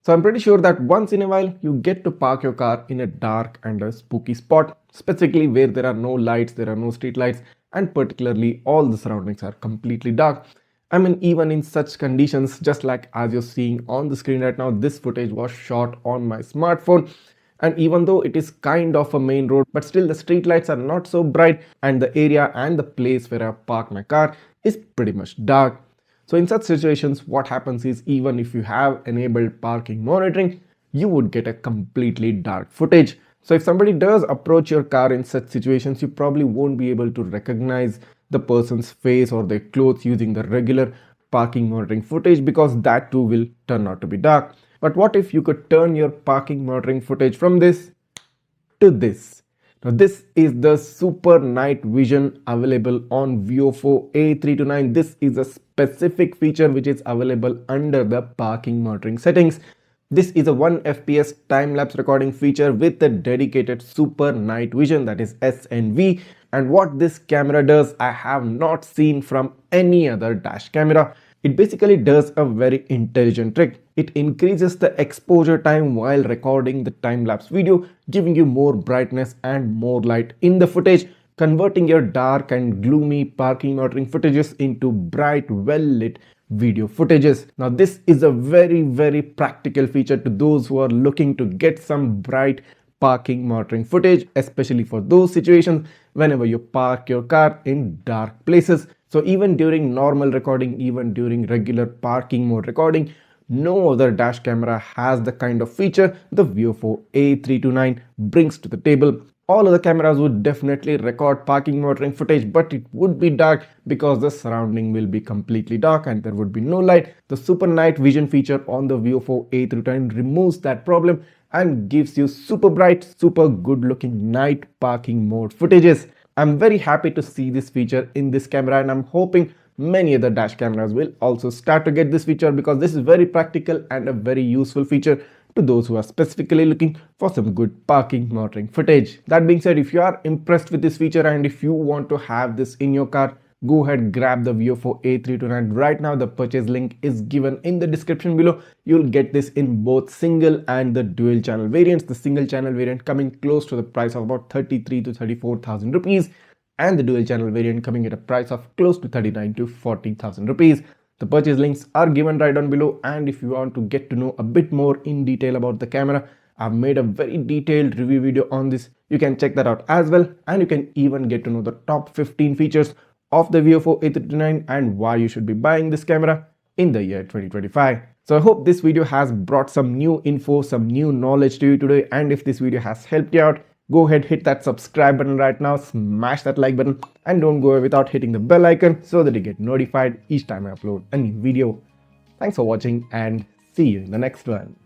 So I'm pretty sure that once in a while you get to park your car in a dark and a spooky spot, specifically where there are no lights, there are no street lights, and particularly all the surroundings are completely dark. I mean, even in such conditions, just like as you're seeing on the screen right now, this footage was shot on my smartphone. And even though it is kind of a main road, but still the street lights are not so bright and the area and the place where I park my car is pretty much dark. So in such situations, what happens is even if you have enabled parking monitoring, you would get a completely dark footage. So if somebody does approach your car in such situations, you probably won't be able to recognize the person's face or their clothes using the regular parking monitoring footage, because that too will turn out to be dark. But what if you could turn your parking monitoring footage from this to this? Now this is the super night vision available on VIOFO A329. This is a specific feature which is available under the parking monitoring settings. This is a 1 FPS time-lapse recording feature with a dedicated super night vision, that is SNV. And what this camera does, I have not seen from any other dash camera. It basically does a very intelligent trick. It increases the exposure time while recording the time-lapse video, giving you more brightness and more light in the footage, converting your dark and gloomy parking monitoring footages into bright, well-lit video footages. Now this is a very practical feature to those who are looking to get some bright parking monitoring footage, especially for those situations whenever you park your car in dark places. So even during normal recording, even during regular parking mode recording, no other dash camera has the kind of feature the VIOFO A329 brings to the table. All other cameras would definitely record parking monitoring footage, but it would be dark because the surrounding will be completely dark and there would be no light. The super night vision feature on the VIOFO A329 removes that problem and gives you super bright, super good looking night parking mode footages. I'm very happy to see this feature in this camera, and I'm hoping many other dash cameras will also start to get this feature, because this is very practical and a very useful feature to those who are specifically looking for some good parking monitoring footage. That being said, if you are impressed with this feature and if you want to have this in your car, go ahead, grab the VIOFO A329 right now. The purchase link is given in the description below. You'll get this in both single and the dual channel variants. The single channel variant coming close to the price of about 33 to 34,000 rupees, and the dual channel variant coming at a price of close to 39 to 40,000 rupees. The purchase links are given right down below, and if you want to get to know a bit more in detail about the camera, I've made a very detailed review video on this. You can check that out as well, and you can even get to know the top 15 features of the VIOFO A329 and why you should be buying this camera in the year 2025. So I hope this video has brought some new info, some new knowledge to you today, and if this video has helped you out, go ahead, hit that subscribe button right now, smash that like button, and don't go away without hitting the bell icon so that you get notified each time I upload a new video. Thanks for watching and see you in the next one.